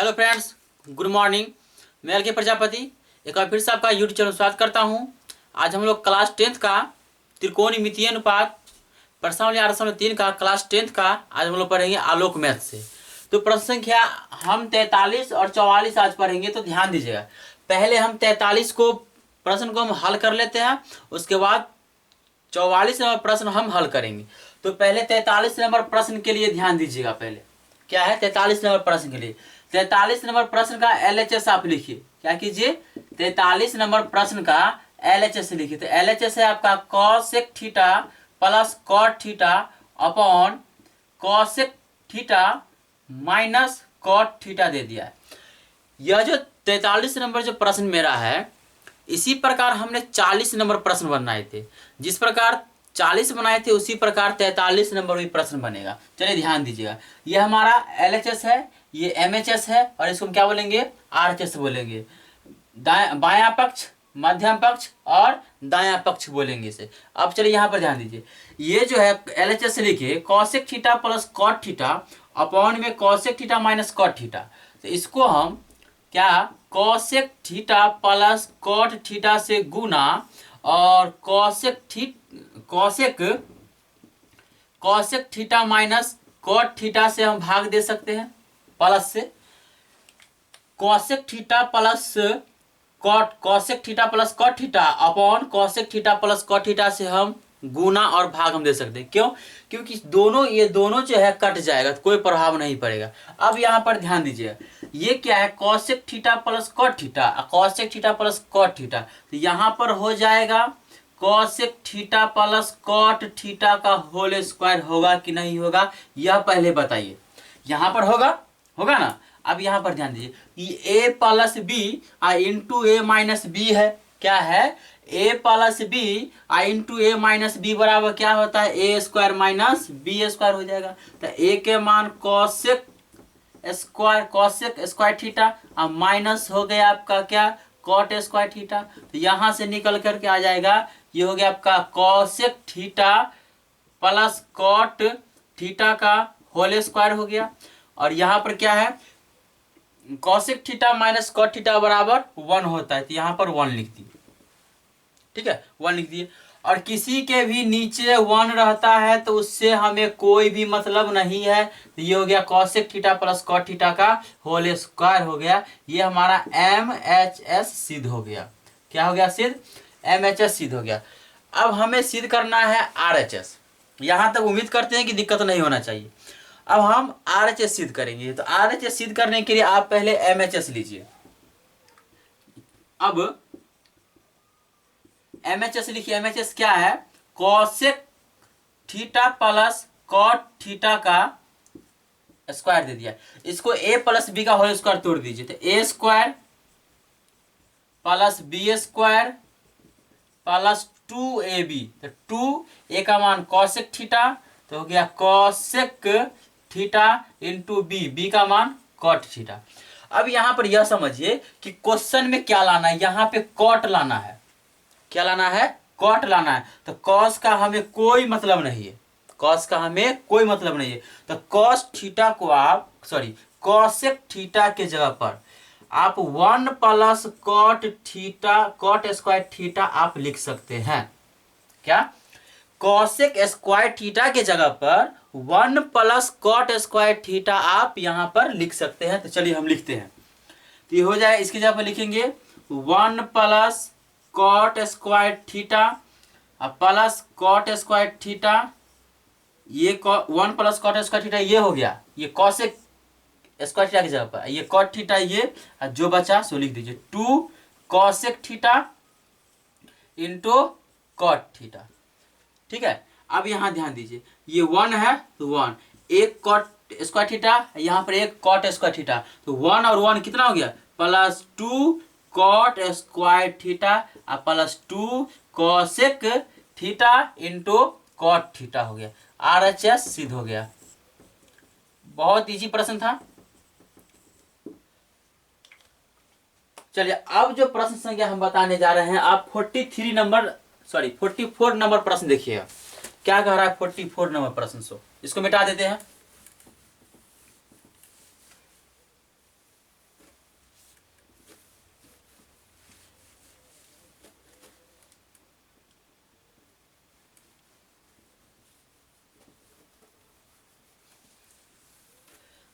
Hello friends, good morning. मैं L के प्रजापति एक बार फिर से आपका यूट्यूब चैनल स्वागत करता हूं। आज हम लोग क्लास 10th का त्रिकोणमितीय अनुपात प्रश्नावली 8.3 का क्लास 10th का आज हम लोग पढ़ेंगे आलोक मैथ से। तो प्रश्न संख्या हम 43 और 44 आज पढ़ेंगे, तो ध्यान दीजिएगा। पहले हम 43 को प्रश्न को हम हल कर लेते हैं, उसके बाद 44 नंबर प्रश्न हम हल करेंगे। तो पहले 43 नंबर प्रश्न के लिए ध्यान दीजिएगा। पहले क्या है 43 नंबर प्रश्न के लिए, 43 नंबर प्रश्न का LHS आप लिखिए। क्या कीजिए, 43 नंबर प्रश्न का LHS लिखिए। तो LHS है आपका cosec theta plus cot theta upon cosec theta minus cot theta दे दिया है। यह जो 43 नंबर जो प्रश्न मेरा है, इसी प्रकार हमने 40 नंबर प्रश्न बनाए थे। जिस प्रकार 40 बनाए थे उसी प्रकार 43 नंबर भी प्रश्न बनेगा। चलिए ध्यान दीजिएगा। ये हमारा LHS है, ये MHS है, और इसको हम क्या बोलेंगे, RHS बोलेंगे। बायां पक्ष, मध्यम पक्ष और दायां पक्ष बोलेंगे इसे। अब चलिए यहाँ पर ध्यान दीजिए। ये जो है LHS लिखिए cosec theta plus cot theta upon में cosec theta minus cot theta. तो इसको हम क्या cosec theta plus cot theta से गुना और cosec theta minus cot theta से हम भाग दे सकते हैं, प्लस से cosec theta plus cosec theta plus cot theta upon cosec theta plus cot theta से हम गुना और भाग हम दे सकते हैं। क्यों? क्योंकि ये दोनों जो है कट जाएगा, तो कोई प्रभाव नहीं पड़ेगा। अब यहाँ पर ध्यान दीजिए, ये क्या है cosec theta plus cot theta, cosec theta plus cot theta. तो यहाँ पर हो जाएगा cosec theta plus cot theta का होल स्क्वायर होगा कि नहीं होगा, यह पहले बताइए। यहाँ पर होगा ना। अब यहाँ पर ध्यान दीजिए, ये a plus B into A minus B है। क्या है a plus B into A minus B बराबर क्या होता है, A square minus B square हो जाएगा। तो a के मान कॉसेक स्क्वायर थीटा और माइनस हो गया आपका क्या कॉट स्क्वायर थीटा। तो यहाँ से निकल करके आ जाएगा, ये हो गया आपका cosec theta plus cot theta का होल स्क्वायर हो गया। और यहाँ पर क्या है cosec theta minus cot theta बराबर 1 होता है। तो यहाँ पर 1 लिख दिए, ठीक है, 1 लिख दिए। और किसी के भी नीचे 1 रहता है तो उससे हमें कोई भी मतलब नहीं है। तो ये हो गया cosec theta plus cot theta का होल स्क्वायर हो गया। ये हमारा MHS सिद्ध हो गया। क्या हो गया सिद्ध? MHS सिद्ध हो गया। अब हमें सिद्ध करना है RHS। यहाँ तक उम्मीद करते हैं कि दिक्कत नहीं होना चाहिए। अब हम RHS सिद्ध करेंगे। तो RHS सिद्ध करने के लिए आप पहले MHS लीजिए। अब MHS लिखिए। MHS क्या है, cosec theta plus cot theta का स्क्वायर दे दिया। इसको a प्लस बी का होल स्क्वायर तोड़ दीजिए। तो a square plus B square plus 2ab। तो 2a का मान कॉसेक थीटा, तो हो गया कॉसेक थीटा इंटू बी का मान कॉट थीटा। अब यहाँ पर यह समझिए कि क्वेश्चन में क्या लाना है, यहाँ पे कॉट लाना है। क्या लाना है? कॉट लाना है। तो कॉस का हमें कोई मतलब नहीं है, कॉस का हमें कोई मतलब नहीं है। तो कॉस थीटा को आप कॉसेक थीटा के जगह पर आप 1 plus cot theta cot square theta आप लिख सकते हैं। क्या कॉसेक स्क्वायर थीटा के जगह पर 1 प्लस कॉट स्क्वायर थीटा आप यहां पर लिख सकते हैं। तो चलिए हम लिखते हैं। तो ये हो जाए, इसकी जगह पर लिखेंगे 1 plus cot square theta plus cot square theta. ये 1 प्लस कॉट स्क्वायर थीटा ये हो गया, ये कॉसेक स्क्वायर थीटा की जगह पर ये कॉट थीटा, ये जो बचा सो लिख दीजिए 2 cosec theta into cot theta. ठीक है। अब यहां ध्यान दीजिए, ये 1 है तो 1, एक कॉट स्क्वायर थीटा, यहाँ पर एक कॉट स्क्वायर थीटा। तो 1 और 1 कितना हो गया, plus 2 cot square theta plus 2 cosec theta into cot theta हो गया। RHS सिद्ध हो गया। बहुत इजी प्रश्न था। चलिए अब जो प्रश्न संख्या हम बताने जा रहे हैं, आप 44 नंबर प्रश्न देखिएगा। क्या कह रहा है 44 नंबर प्रश्न। इसको मिटा देते हैं।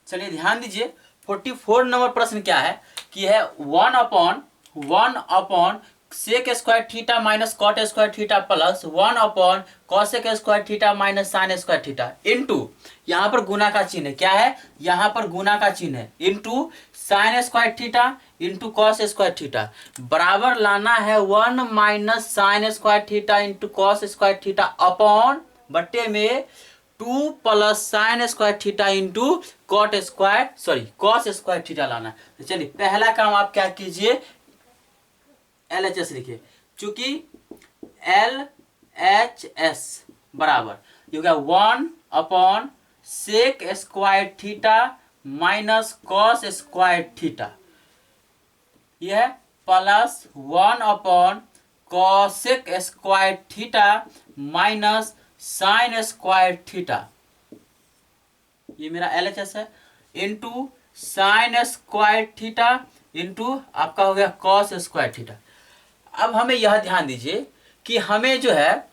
चलिए ध्यान दीजिए 44 नंबर प्रश्न क्या है कि है 1 upon sec square theta minus cot square theta plus 1 upon cosec square theta minus sine square theta into, यहाँ पर गुना का चिन्ह है, क्या है यहाँ पर गुना का चिन्ह है, into sine square theta into cos square theta बराबर लाना है 1 minus sine square theta into cos square theta upon बट्टे में 2 plus sign square theta into cos square theta लाना है। तो चलिए पहला काम आप क्या कीजिए, LHS लिखिए, चूंकि LHS बराबर ये हो गया 1 upon sec square theta minus cos square theta, यह है plus 1 upon cosec square theta minus sine square theta, ये मेरा LHS है, into sine square theta into आपका हो गया कॉस स्क्वायर थीटा। अब हमें यह ध्यान दीजिए कि हमें जो है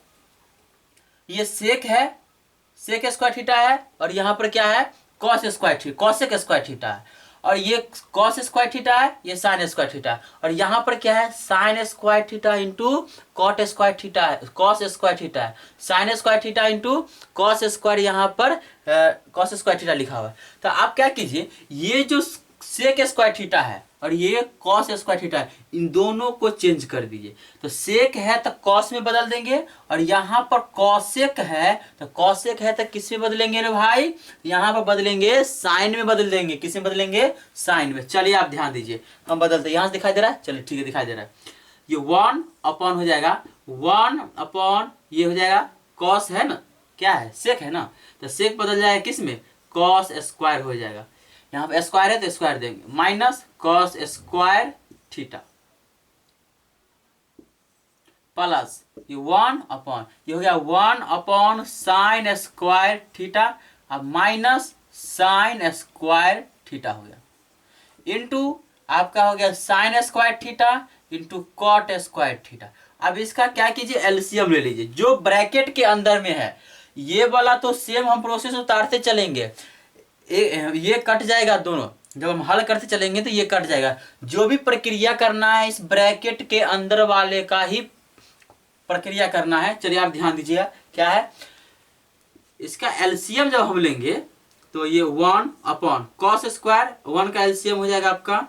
ये सेक है, सेक स्क्वायर थीटा है, और यहाँ पर क्या है कॉसेक स्क्वायर थीटा है, और ये कॉस स्क्वायर थीटा है, ये साइन स्क्वायर थीटा है, और यहाँ पर क्या है sine square theta into cot square theta है, कॉस स्क्वायर थीटा है, sine square theta into cos square, यहाँ पर कॉस स्क्वायर थीटा लिखा हुआ है। तो आप क्या कीजिए, ये जो सेक स्क्वायर थीटा है और ये कॉस स्क्वायर थीटा है, इन दोनों को चेंज कर दीजिए। तो सेक है तो कॉस में बदल देंगे, और यहाँ पर कॉसेक है तो किस में बदलेंगे रे भाई, यहाँ पर बदलेंगे साइन में बदल देंगे। किस में बदलेंगे, साइन में। चलिए आप ध्यान दीजिए, हम बदलते, यहाँ से दिखाई दे रहा है, चलिए ठीक है दिखाई दे रहा है। ये 1 अपॉन हो जाएगा 1 अपॉन ये हो जाएगा कॉस है ना, क्या है सेक है ना, तो सेक बदल जाएगा किस में, कॉस स्क्वायर हो जाएगा, यहाँ पे स्क्वायर है तो स्क्वायर देंगे, minus cos square theta plus ये 1 अपॉन ये हो गया 1 अपॉन साइन स्क्वायर थीटा, अब माइनस साइन स्क्वायर थीटा हो गया, इंटू आपका हो गया sine square theta into cot square theta. अब इसका क्या कीजिए, एलसीएम ले लीजिए, जो ब्रैकेट के अंदर में है ये वाला तो सेम हम प्रोसेस उतारते चलेंगे, ये कट जाएगा दोनों, जब हम हल करते चलेंगे तो ये कट जाएगा। जो भी प्रक्रिया करना है इस ब्रैकेट के अंदर वाले का ही प्रक्रिया करना है। चलिए आप ध्यान दीजिएगा क्या है, इसका एलसीएम जब हम लेंगे तो ये 1 अपॉन कॉस स्क्वायर, 1 का एलसीएम हो जाएगा आपका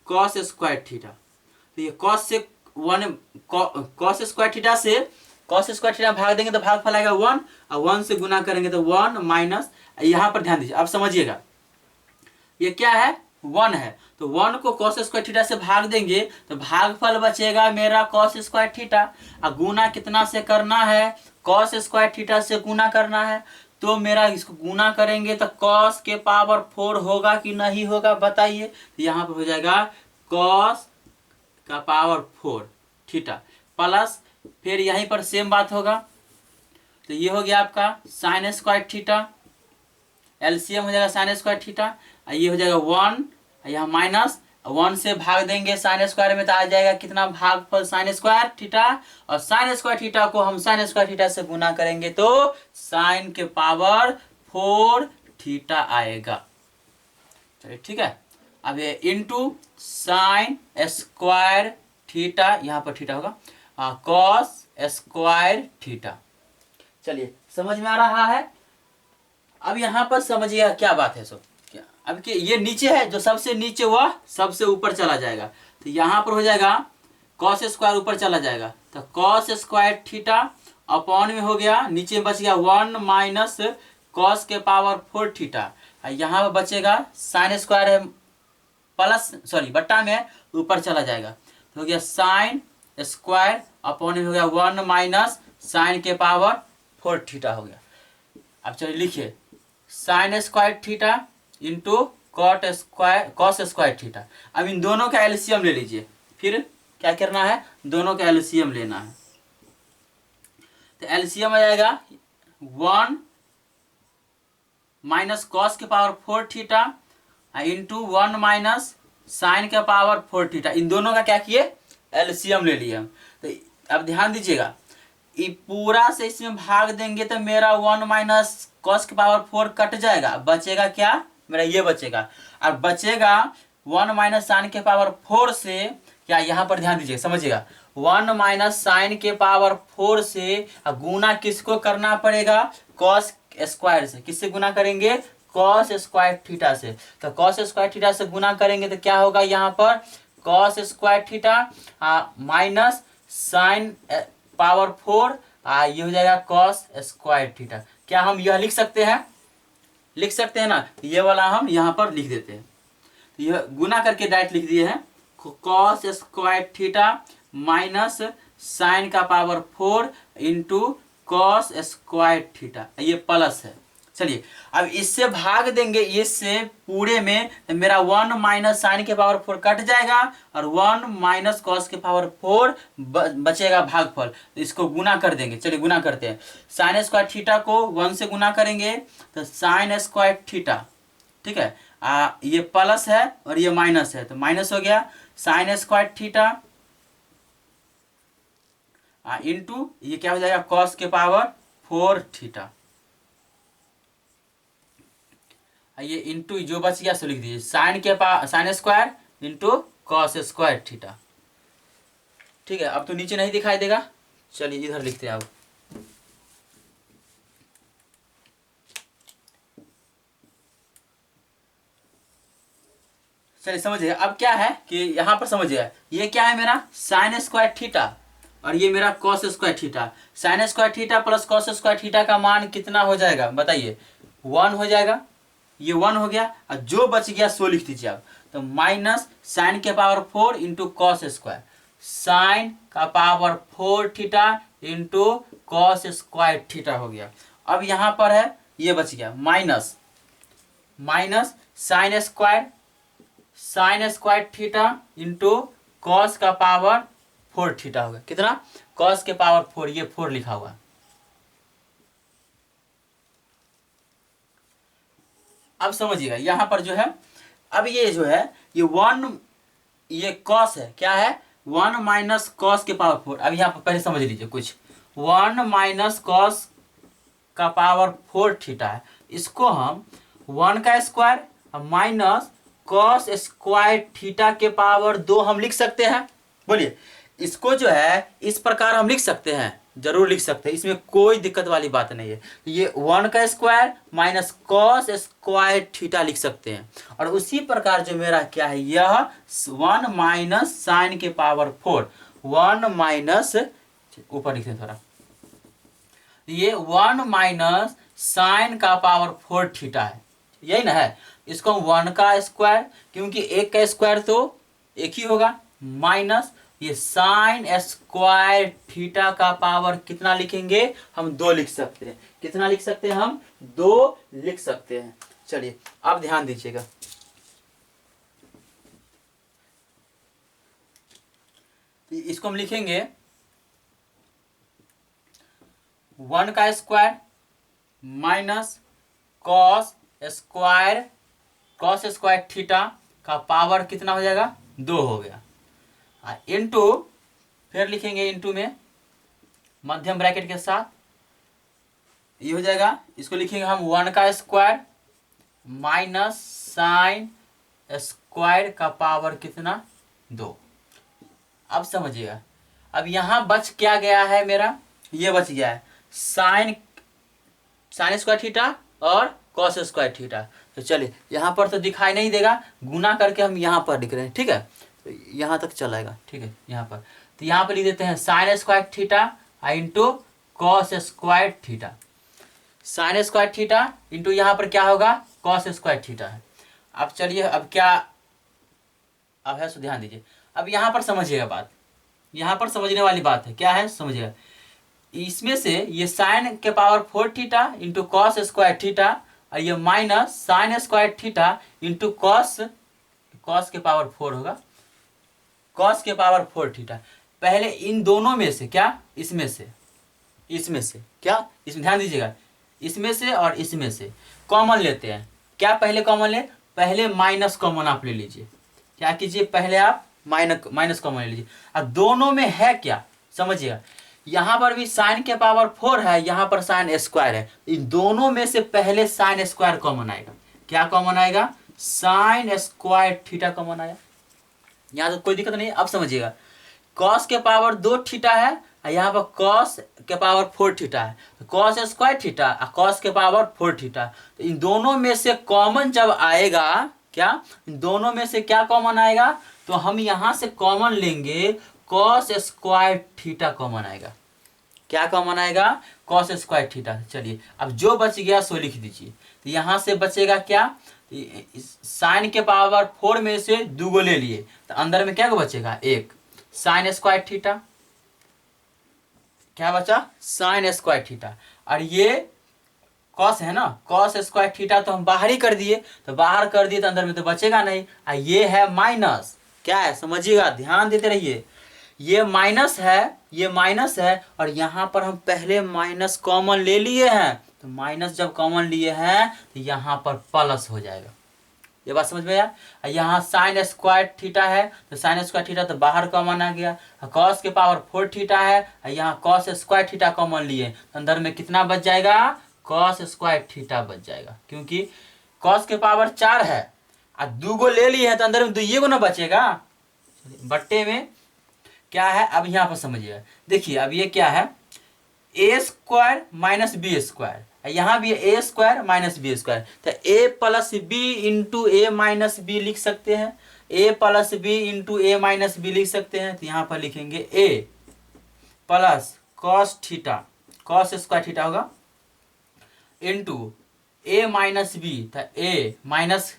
कॉस स्क्वायर थीटा, तो ये कॉस से 1 कॉस स्क्वायर थीटा से कॉस स्क्वायर थीटा भाग देंगे तो भाग फैलाएगा 1, और 1 से गुना करेंगे तो 1 माइनस, यहाँ पर ध्यान दीजिए अब समझिएगा, ये क्या है 1 है, तो 1 को कॉस स्क्वायर थीटा से भाग देंगे तो भागफल बचेगा मेरा कॉस स्क्वायर थीटा, और गुना कितना से करना है, कॉस स्क्वायर थीटा से गुना करना है, तो मेरा इसको गुना करेंगे तो कॉस के पावर 4 होगा कि नहीं होगा बताइए, तो यहाँ पर हो जाएगा कॉस का पावर 4 थीटा प्लस, फिर यहीं पर सेम बात होगा, तो ये हो गया आपका साइन स्क्वायर थीटा, एलसीएम हो जाएगा साइन स्क्वायर थीटा, ये हो जाएगा 1, यहाँ माइनस 1 से भाग देंगे साइन स्क्वायर में तो आ जाएगा कितना भागफल साइन स्क्वायर थीटा, और साइन स्क्वायर थीटा को हम साइन स्क्वायर थीटा से गुना करेंगे तो साइन के पावर 4 थीटा आएगा। चलिए ठीक है, अब ये इंटू साइन स्क्वायर थीटा, यहाँ पर थीटा होगा कॉस स्क्वायर थीटा। चलिए समझ में आ रहा है। अब यहाँ पर समझिएगा क्या बात है सो, अब कि ये नीचे है, जो सबसे नीचे वह सबसे ऊपर चला जाएगा, तो यहाँ पर हो जाएगा कॉस स्क्वायर ऊपर चला जाएगा, तो कॉस स्क्वायर थीटा अपॉन में हो गया, नीचे बच गया 1 माइनस कॉस के पावर 4 थीटा, यहाँ पर बचेगा साइन स्क्वायर है प्लस सॉरी बट्टा में ऊपर चला जाएगा, तो हो गया साइन स्क्वायर अपॉन में हो गया 1 माइनस साइन के पावर 4 थीटा हो गया। अब चलिए लिखिए sign square theta into cos square theta. अब इन दोनों का एलसीएम ले लीजिए, फिर क्या करना है, दोनों का एलसीएम लेना है, तो एलसीएम आ जाएगा 1 माइनस कॉस के power 4 theta into 1 minus sine के पावर 4 थीटा। इन दोनों का क्या किए, एलसीएम ले लिए हम। तो अब ध्यान दीजिएगा, ये पूरा से इसमें भाग देंगे तो मेरा 1 माइनस कॉस के पावर 4 कट जाएगा, बचेगा क्या मेरा ये बचेगा। और बचेगा 1 माइनस साइन के पावर 4 से, क्या यहाँ पर ध्यान दीजिए समझिएगा, 1 माइनस साइन के पावर 4 से गुना किसको करना पड़ेगा, कॉस स्क्वायर से। किससे गुना करेंगे, कॉस स्क्वायर थीटा से। तो कॉस स्क्वायर थीटा से गुना करेंगे तो क्या होगा यहाँ पर, cos square theta minus sine power 4, ये हो जाएगा कॉस स्क्वायर थीटा। क्या हम यह लिख सकते हैं, लिख सकते हैं ना, ये वाला हम यहाँ पर लिख देते हैं। तो यह गुना करके डायरेक्ट लिख दिए हैं, cos square theta minus sine का power 4 into cos square theta, ये प्लस है। चलिए अब इससे भाग देंगे इससे पूरे में, तो मेरा 1 माइनस साइन के पावर 4 कट जाएगा और 1 माइनस कॉस के पावर 4 बचेगा भागफल। तो इसको गुना कर देंगे। चलिए गुना करते हैं। साइन स्क्वायर थीटा को 1 से गुना करेंगे तो साइन स्क्वायर थीटा, ठीक है, ये प्लस है और ये माइनस है तो माइनस हो गया, साइन स्क्वायर थीटा इंटू ये क्या हो जाएगा, कॉस के पावर 4 थीटा। ये इंटू जो बच गया सो लिख दीजिए, sine square into cos square theta. ठीक है, अब तो नीचे नहीं दिखाई देगा। चलिए इधर लिखते हैं अब। चलिए समझिए अब क्या है कि यहाँ पर समझिए, ये क्या है मेरा साइन स्क्वायर थीटा और ये मेरा cos square theta. Sign square theta plus cos square theta का मान कितना हो जाएगा बताइए, 1 हो जाएगा। ये 1 हो गया और जो बच गया सो लिख दीजिए आप। तो माइनस साइन के power 4 into cos square, sine का power 4 theta into cos square theta हो गया। अब यहाँ पर है ये बच गया minus minus sine square theta into cos का पावर 4 थीटा होगा। कितना, कॉस के पावर 4, ये 4 लिखा हुआ। अब समझिएगा यहाँ पर जो है, अब ये जो है ये 1, ये कॉस है, क्या है 1 माइनस कॉस के पावर 4। अब यहाँ पर पहले समझ लीजिए कुछ, 1 माइनस कॉस का पावर 4 थीटा है, इसको हम 1 का square minus cos square theta के पावर 2 हम लिख सकते हैं। बोलिए, इसको जो है इस प्रकार हम लिख सकते हैं, जरूर लिख सकते हैं, इसमें कोई दिक्कत वाली बात नहीं है। ये 1 का square minus cos square theta लिख सकते हैं। और उसी प्रकार जो मेरा क्या है, यह 1 माइनस साइन के पावर 4, 1 माइनस, ऊपर लिखते हैं थोड़ा, ये 1 माइनस साइन का पावर 4 थीटा है, यही ना है। इसको 1 का स्क्वायर, क्योंकि 1 का स्क्वायर तो 1 ही होगा, माइनस ये साइन स्क्वायर थीटा का पावर कितना लिखेंगे हम, 2 लिख सकते हैं। कितना लिख सकते हैं हम, 2 लिख सकते हैं। चलिए अब ध्यान दीजिएगा, इसको हम लिखेंगे 1 का square minus cos square theta का पावर कितना हो जाएगा, 2 हो गया। इंटू, फिर लिखेंगे इंटू में मध्यम ब्रैकेट के साथ, ये हो जाएगा, इसको लिखेंगे हम 1 का स्क्वायर माइनस साइन स्क्वायर का पावर कितना, 2। अब समझिएगा, अब यहां बच क्या गया है मेरा, ये बच गया है साइन स्क्वायर थीटा और कॉस स्क्वायर थीटा। तो चलिए यहाँ पर तो दिखाई नहीं देगा, गुना करके हम यहाँ पर लिख रहे हैं, ठीक है, तो यहाँ तक चलेगा, ठीक है। यहाँ पर तो यहाँ पर लिख देते हैं sign square theta into cos square theta. Sign square theta into यहाँ पर क्या होगा, कॉस स्क्वायर थीटा है। अब चलिए अब क्या, अब है सो ध्यान दीजिए, अब यहाँ पर समझिएगा बात, यहाँ पर समझने वाली बात है, क्या है समझिएगा। इसमें से ये साइन के power 4 theta into cos square theta और ये minus sine square theta into cos के पावर 4 होगा, कॉस के पावर 4 थीटा। पहले इन दोनों में से क्या, इसमें से क्या, इसमें ध्यान दीजिएगा, इसमें से और इसमें से कॉमन लेते हैं। क्या पहले कॉमन ले, पहले माइनस कॉमन आप ले लीजिए। क्या कीजिए, पहले आप माइनस कॉमन ले लीजिए। अब दोनों में है क्या समझिएगा, यहाँ पर भी साइन के पावर 4 है, यहाँ पर साइन स्क्वायर है, इन दोनों में से पहले साइन स्क्वायर कॉमन आएगा। क्या कॉमन आएगा, साइन स्क्वायर थीटा कॉमन आया। यहाँ तो कोई दिक्कत नहीं, अब समझिएगा कॉस के पावर 2 थीटा है और यहाँ पर कॉस के पावर 4 थीटा है, तो कॉस स्क्वायर थीटा और कॉस के पावर 4 थीटा, तो इन दोनों में से कॉमन जब आएगा, क्या इन दोनों में से क्या कॉमन आएगा, तो हम यहाँ से कॉमन लेंगे कॉस स्क्वायर थीटा कॉमन आएगा। क्या कॉमन आएगा, कॉस स्क्वायर थीटा। चलिए अब जो बच गया सो लिख दीजिए, तो यहाँ से बचेगा क्या, साइन के पावर 4 में से 2 को ले लिए तो अंदर में क्या बचेगा, 1 साइन स्क्वायर थीटा, क्या बचा, साइन स्क्वायर थीटा। और ये कॉस है ना, कॉस स्क्वायर थीटा तो हम बाहर ही कर दिए, तो बाहर कर दिए तो अंदर में तो बचेगा नहीं। और ये है माइनस, क्या है समझिएगा, ध्यान देते रहिए, ये माइनस है, ये माइनस है, और यहाँ पर हम पहले माइनस कॉमन ले लिए हैं, तो माइनस जब कॉमन लिए हैं तो यहाँ पर प्लस हो जाएगा। ये बात समझ में आया। यहाँ साइन स्क्वायर थीटा है, तो साइन स्क्वायर थीटा तो बाहर कॉमन आ गया, कॉस के पावर 4 थीटा है, यहाँ कॉस स्क्वायर थीटा कॉमन लिए तो अंदर में कितना बच जाएगा, कॉस स्क्वायर थीटा बच जाएगा, क्योंकि कॉस के पावर 4 है और 2 को ले लिए हैं तो अंदर में 2 ना बचेगा, बट्टे में क्या है। अब यहाँ पर समझिए, देखिए अब ये क्या है, A square minus B square, यहाँ भी A square minus B square, तो A plus B into A minus B लिख सकते हैं, A plus B into A minus B लिख सकते हैं। तो यहाँ पर लिखेंगे A plus cos theta, cos square theta होगा, इंटू ए माइनस बी, तो ए माइनस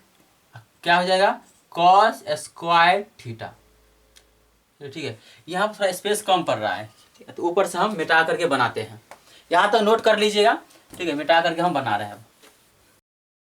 क्या हो जाएगा, कॉस स्क्वायर थीटा। ठीक है, यहाँ पर थोड़ा स्पेस कम पड़ रहा है, ठीक है, तो ऊपर से हम मिटा करके बनाते हैं, यहाँ तक नोट कर लीजिएगा, ठीक है, मिटा करके हम बना रहे हैं।